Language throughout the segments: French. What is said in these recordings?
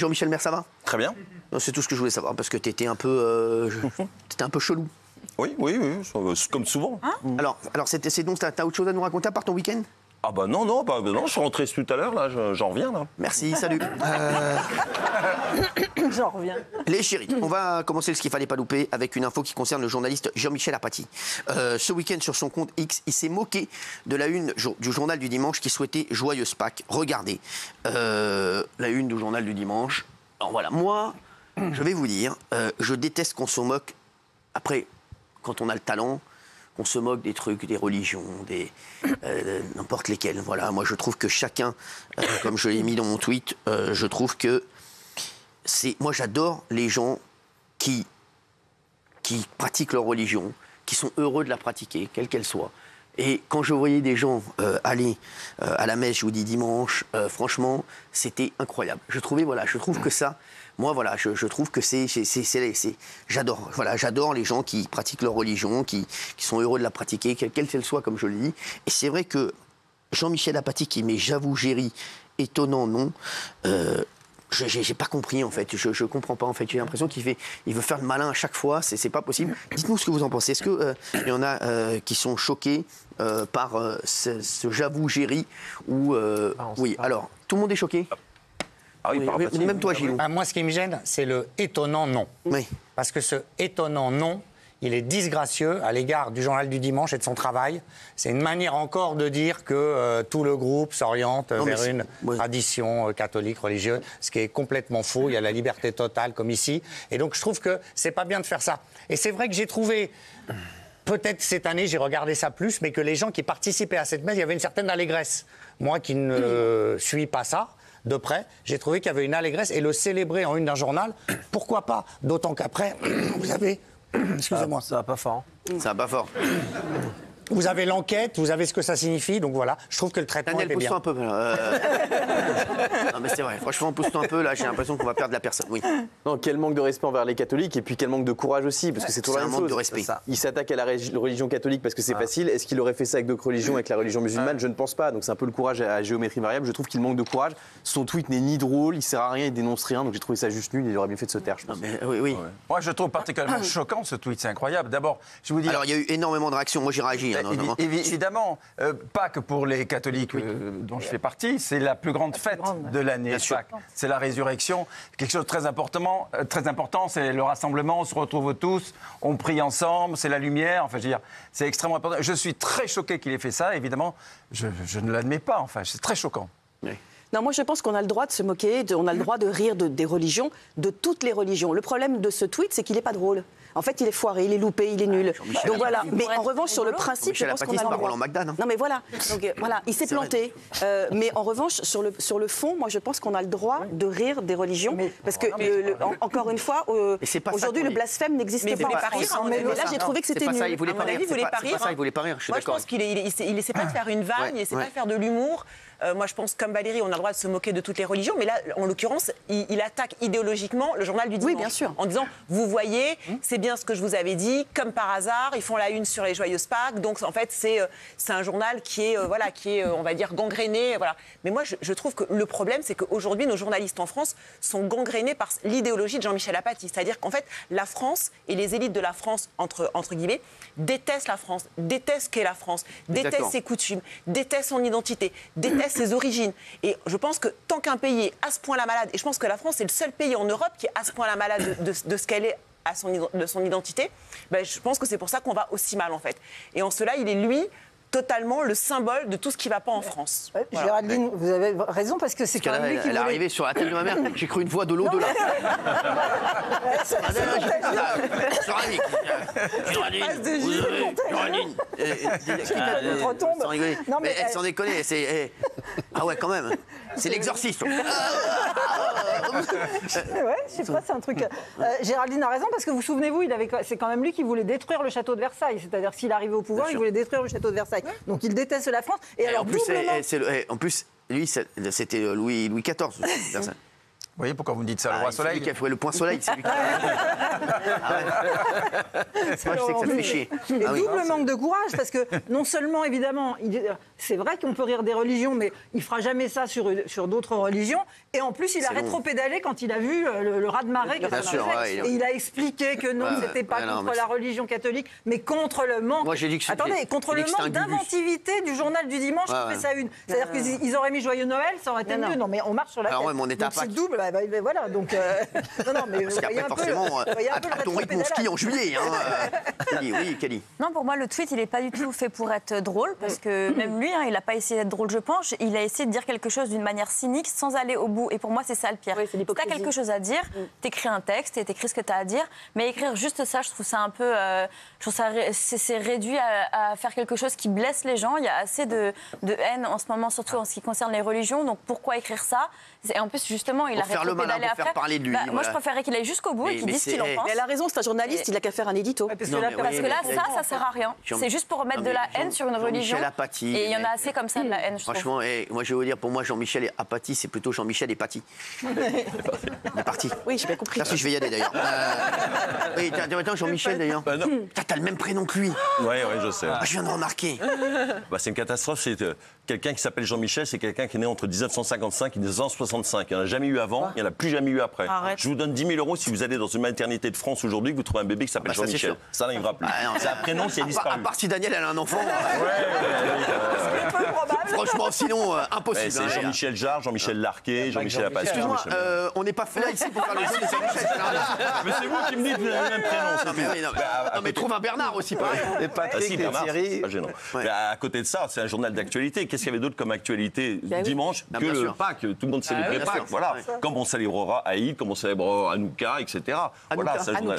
Jean-Michel Maire, ça va? Très bien. C'est tout ce que je voulais savoir, parce que t'étais un peu chelou. Oui, comme souvent. Hein? Alors c'est donc, t'as autre chose à nous raconter à part ton week-end? Ah bah non, je suis rentré tout à l'heure, là, j'en reviens, là. Merci, salut. J'en reviens. Les chéris, on va commencer ce qu'il fallait pas louper avec une info qui concerne le journaliste Jean-Michel Apathy. Ce week-end, sur son compte X, il s'est moqué de la une du journal du dimanche qui souhaitait joyeuse Pâques. Regardez, la une du journal du dimanche. Alors voilà, moi, je vais vous dire, je déteste qu'on se moque, après, quand on a le talent, qu'on se moque des trucs, des religions, n'importe lesquels. Voilà, moi je trouve que chacun, comme je l'ai mis dans mon tweet, je trouve que moi j'adore les gens qui pratiquent leur religion, qui sont heureux de la pratiquer, quelle qu'elle soit. Et quand je voyais des gens aller à la messe jeudi dimanche, franchement, c'était incroyable. Je trouve que ça, moi voilà, je trouve que j'adore les gens qui pratiquent leur religion, qui sont heureux de la pratiquer, quelle qu'elle soit, comme je le dis. Et c'est vrai que Jean-Michel Apathy, qui met j'avoue Géry, étonnant non, j'ai pas compris en fait, je comprends pas en fait, j'ai l'impression qu'il veut faire le malin à chaque fois, c'est pas possible. Dites-nous ce que vous en pensez, est-ce que il y en a qui sont choqués par ce j'avoue Géry ou oui, alors tout le monde est choqué? Ah oui, même toi Gilles. Moi ce qui me gêne, c'est le étonnant non. Oui. Parce que ce étonnant non, il est disgracieux à l'égard du journal du dimanche et de son travail. C'est une manière encore de dire que tout le groupe s'oriente vers une tradition catholique, religieuse, ce qui est complètement faux. Il y a la liberté totale comme ici. Et donc je trouve que c'est pas bien de faire ça. Et c'est vrai que j'ai trouvé, peut-être cette année j'ai regardé ça plus, mais que les gens qui participaient à cette messe, il y avait une certaine allégresse. Moi qui ne suis pas ça de près, j'ai trouvé qu'il y avait une allégresse et le célébrer en une d'un journal, pourquoi pas? D'autant qu'après, vous avez... Excusez-moi. Ça va pas fort. Ça va pas fort. Vous avez l'enquête, vous avez ce que ça signifie, donc voilà. Je trouve que le traitement Daniel, était bien. pousse-toi un peu. Non mais c'est vrai, franchement, pousse-toi un peu, là, j'ai l'impression qu'on va perdre la personne. Oui. Non, quel manque de respect envers les catholiques et puis quel manque de courage aussi, parce que c'est toujours la même chose. C'est un manque de respect. Il s'attaque à la religion catholique parce que c'est facile. Est-ce qu'il aurait fait ça avec d'autres religions, avec la religion musulmane? Je ne pense pas. Donc c'est un peu le courage à géométrie variable. Je trouve qu'il manque de courage. Son tweet n'est ni drôle, il sert à rien, il dénonce rien. Donc j'ai trouvé ça juste nul. Il aurait bien fait de se taire, je pense. Mais, oui. Ouais. Moi, je trouve particulièrement choquant ce tweet. C'est incroyable. D'abord, je vous dis. Alors il y a eu énormément de réactions. Moi j'ai réagi. Évidemment, pas que pour les catholiques dont je fais partie, c'est la plus grande fête de l'année. C'est la résurrection. Quelque chose de très important, c'est le rassemblement, on se retrouve tous, on prie ensemble, c'est la lumière. Enfin, je veux dire, c'est extrêmement important. Je suis très choqué qu'il ait fait ça. Évidemment, je ne l'admets pas. Enfin, c'est très choquant. Oui. Non, moi je pense qu'on a le droit de se moquer, on a le droit de rire des religions, de toutes les religions. Le problème de ce tweet, c'est qu'il n'est pas drôle. En fait, il est foiré, il est loupé, il est nul. Donc voilà. Mais en revanche, sur le principe, je pense qu'on a le droit. Non, mais voilà. Donc voilà, il s'est planté. Mais en revanche, sur le fond, moi, je pense qu'on a le droit de rire des religions, parce que encore une fois, aujourd'hui, le blasphème n'existe pas. Mais là, j'ai trouvé que c'était nul. Il voulait pas rire. C'est pas ça, il voulait pas rire. Je suis d'accord. Moi, je pense qu'il essaie pas de faire une vanne, il essaie pas de faire de l'humour. Moi, je pense, comme Valérie, on a le droit de se moquer de toutes les religions, mais là, en l'occurrence, il attaque idéologiquement le journal du dimanche. Oui, bien sûr. En disant, vous voyez, c'est bien ce que je vous avais dit, comme par hasard, ils font la une sur les joyeuses Pâques, donc en fait, c'est un journal qui est, on va dire, gangréné. Voilà. Mais moi, je trouve que le problème, c'est qu'aujourd'hui, nos journalistes en France sont gangrénés par l'idéologie de Jean-Michel Apathy. C'est-à-dire qu'en fait, la France et les élites de la France, entre guillemets, détestent la France, détestent ce qu'est la France, détestent ses coutumes, détestent son identité, détestent ses origines. Et je pense que tant qu'un pays est à ce point-là malade, et je pense que la France est le seul pays en Europe qui est à ce point-là malade de ce qu'elle est de son identité, ben, je pense que c'est pour ça qu'on va aussi mal en fait. Et en cela, il est lui totalement le symbole de tout ce qui ne va pas en France. Voilà. Géraldine, vous avez raison, parce que c'est quand même lui qui Elle est arrivée sur la tête de ma mère, j'ai cru une voix de l'au-delà. Géraldine, mais elle s'en déconne, ah ouais, quand même. C'est l'exorciste. Ouais, je sais pas, c'est un truc. Géraldine a raison, parce que vous souvenez-vous, c'est quand même lui qui voulait détruire le château de Versailles. C'est-à-dire, s'il arrivait au pouvoir, il voulait détruire le château de Versailles. Donc il déteste la France. Et alors, en plus, lui, c'était Louis XIV. voyez pourquoi vous me dites ça, le roi C'est soleil? lui qui a fait le point soleil, c'est lui qui a... Moi, je sais que ça te fait chier. Et Ah oui. double manque de courage, parce que non seulement, évidemment, c'est vrai qu'on peut rire des religions, mais il fera jamais ça sur d'autres religions. Et en plus, il a rétropédalé quand il a vu le raz-de-marée que ça sûr, faisait. ouais, Et il a expliqué que non, c'était pas contre la religion catholique, mais contre le manque. Moi, j'ai dit que c'était- Attendez, contre le j'ai dit que c'était manque un gugus. d'inventivité du journal du dimanche qui fait ça une. C'est-à-dire qu'ils auraient mis Joyeux Noël, ça aurait été mieux. Non, mais on marche sur la Alors, tête. ouais, mais on était à Donc, c'est Pâques. double, voilà. Donc, non, mais Parce qu'après, forcément, à ton rythme, on skie en juillet. Kelly, oui, Kelly. Non, pour moi, le tweet, il n'est pas du tout fait pour être drôle, parce que même lui, il n'a pas essayé d'être drôle, je pense. Il a essayé de dire quelque chose d'une manière cynique, sans aller au bout. Et pour moi, c'est ça le pire. Oui, c'est si tu as l'hypocrisie. quelque chose à dire, t'écris un texte et t'écris ce que tu as à dire. Mais écrire juste ça, je trouve ça un peu... je trouve ça c'est réduit à faire quelque chose qui blesse les gens. Il y a assez de haine en ce moment, surtout en ce qui concerne les religions. Donc pourquoi écrire ça? Et en plus, justement, il Pour a faire le malin, rétropédalé pour après. faire parler de lui, Moi, voilà. je préférais qu'il aille jusqu'au bout et qu'il Mais dise ce qu'il en c'est- pense. Mais elle a raison, c'est un journaliste, il n'a qu'à faire un édito. Parce Non, mais Parce oui, que là, mais- ça sert à rien. Jean- C'est juste pour remettre Non, de la mais haine sur une religion. Jean-Michel Apathy, Et il y en mais- a assez comme ça de la haine, je trouve. Franchement, moi je vais vous dire, pour moi, Jean-Michel et Apathy, c'est plutôt Jean-Michel et Paty. Il est parti. Oui, j'ai bien compris. Merci, je vais y aller d'ailleurs. Oui, attends, Jean-Michel d'ailleurs. Bah non. Putain, t'as le même prénom que lui. Oui, je sais. Ah, je viens de remarquer. Bah, c'est une catastrophe. C'est quelqu'un qui s'appelle Jean-Michel, c'est quelqu'un qui est né entre 1955 et 1965. Il n'y en a jamais eu avant, il n'y en a plus jamais eu après. Arrête. Je vous donne 10 000 euros si vous allez dans une maternité de France aujourd'hui, que vous trouvez un bébé qui s'appelle Bah, ça, c'est Jean-Michel. sûr. Ça n'arrivera plus. Ah, non, C'est un prénom qui a À disparu. part si Daniel elle a un enfant. Franchement, sinon, impossible. C'est hein, Jean-Michel Jarre, Jean-Michel Larquet, Jean-Michel Apathy. Excuse-moi, Jean-Michel- on n'est pas fait là ici pour faire le jeu des Jean-Michel. Mais c'est vous qui me dites le même prénom. c'est Non, mais, tout. oui, non, mais- Bah, à non, mais côté- trouve un Bernard aussi, pareil. Et Ah Patrick si, et Bernard, c'est Thierry. pas gênant. Ouais. Mais à côté de ça, c'est un journal d'actualité. Qu'est-ce qu'il y avait d'autre comme actualité oui. dimanche Ah, que bien le sûr. Pâques? Tout le monde célébrait bien Pâques, sûr. voilà. Ouais. Comme on célébrera Aïd, comme on célébrera Hanouka, etc. Voilà, c'est un journal-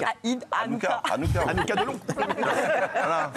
Hanouka. Anouka Delon. Voilà.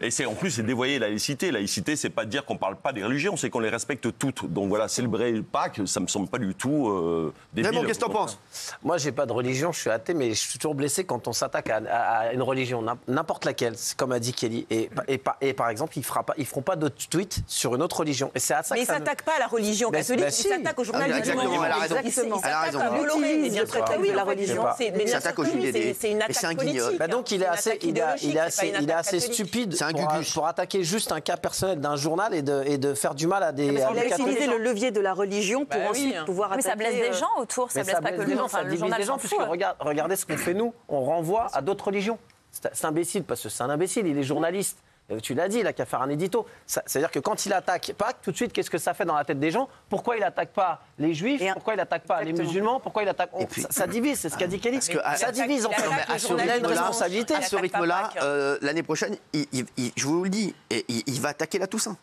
Et c'est en plus c'est dévoyer la laïcité. La laïcité, c'est pas dire qu'on parle pas des religions, c'est qu'on les respecte toutes. Donc voilà, célébrer Pâques, ça me semble pas du tout débile. Mais bon, qu'est-ce que t'en penses? Moi, j'ai pas de religion, je suis athée, mais je suis toujours blessé quand on s'attaque à une religion, n'importe laquelle, comme a dit Kelly. Et par exemple, ils feront pas de tweets sur une autre religion. Et c'est à ça Mais que ils ça me- s'attaquent pas à la religion Mais- catholique, bah ils si. s'attaquent au journal du Exactement, dimanche. elle a raison. Ils Elle a raison. s'attaquent à Bolloré, mais bien sûr que oui, la en fait, religion. c'est- mais Il bien s'attaque sûr au que oui, JDD. c'est une Et attaque c'est un politique. guignol. Bah donc il est C'est une assez, attaque il idéologique, est c'est pas une assez attaque catholique. stupide C'est un pour, gugus. pour attaquer juste un cas personnel d'un journal et de faire du mal à des. Parce à qu'il des a catholiques. utilisé le levier de la religion pour Bah oui, ensuite hein. pouvoir Mais attaquer... ça blesse des gens autour, ça Mais blesse pas que blesse le des gens, journal. ça Le divise journal les gens, s'en puisque fout. regardez ce qu'on fait nous, on renvoie à d'autres religions. C'est imbécile, parce que c'est un imbécile, il est journaliste. Tu l'as dit, il a qu'à faire un édito. C'est-à-dire que quand il attaque Pâques, tout de suite, qu'est-ce que ça fait dans la tête des gens? Pourquoi il n'attaque pas les juifs? Pourquoi il n'attaque pas les musulmans? Pourquoi il attaque... Ça divise, c'est ce qu'a dit Kelly. que à- Ça divise, en il fait. attaque le à ce journal Il a une du dimanche. responsabilité. À ce Il attaque pas rythme-là, Pâques. l'année prochaine, je vous le dis, il va attaquer la Toussaint.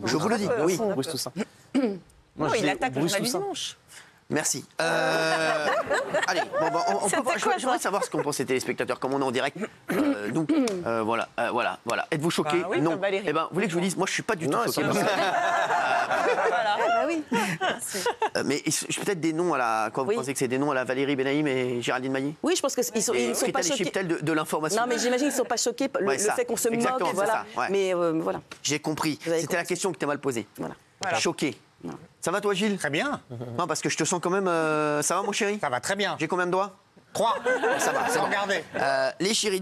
Je vous le dis, oui. Bruce Toussaint. Non, il attaque le Bruce journal du Toussaint. dimanche. Merci. Allez, bon, on peut pas. J'aimerais savoir ce qu'en pensent les téléspectateurs, comme on est en direct. Nous, voilà. Êtes-vous choqués? Bah oui, Non. comme Valérie. Eh ben, vous voulez que je vous dise, moi, je suis pas du tout Non, choqué. ils sont- Ah oui. Mais peut-être des noms à la. Quoi, vous Oui. pensez que c'est des noms à la Valérie Benaïm et Géraldine Maillet? Oui, je pense qu'ils ne sont pas Rita choqués. Chiptel de l'information. Non, mais j'imagine qu'ils ne sont pas choqués par Ouais, le ça. fait qu'on se moque. Exactement, c'est Voilà. ça, ouais. Mais voilà. J'ai compris. Vous avez C'était la compris. question que t'as mal posée. Voilà. Choqué. Ça va toi, Gilles? Très bien. Non, parce que je te sens quand même. Ça va, mon chéri? Ça va très bien. J'ai combien de doigts? 3. Ça va, c'est bon. Regardez. Les chéris.